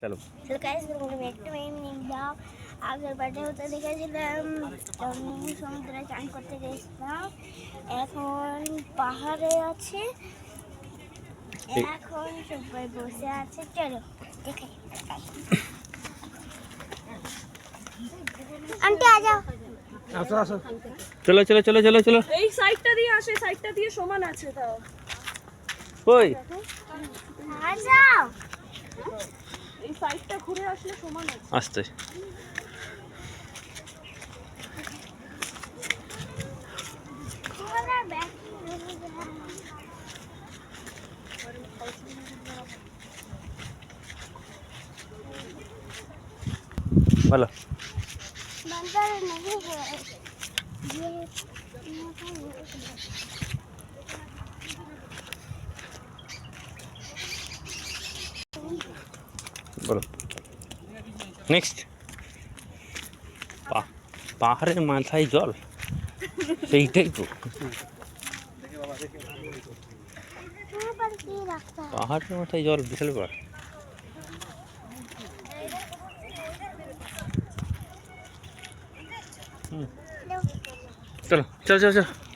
চলো আগের বারে হতে দেখেছিলাম সমুদ্রে চান করতে গেছিলাম। এখন পাহাড়ে আছে, এখন সবাই বসে আছে। চলো দেখে আন্টি আ যাও। আসো আসো, চলো চলো চলো চলো চলো। এই সাইডটা দিয়ে আসে, সাইডটা দিয়ে সমান আছে তাও। কই আ যাও, এই সাইডটা ঘুরে আসলে সমান আছে। আসতে ওরা ব্যাক বলো। बंदर नहीं है ये বলো নেক্সট। পাহাড়ের মাথায় জল, সেইটাই তো यहाँ पर की रखता है। পাহাড়ের মাথায় জল, বিশাল ব্যাপার। চলো চলো চলো চলো।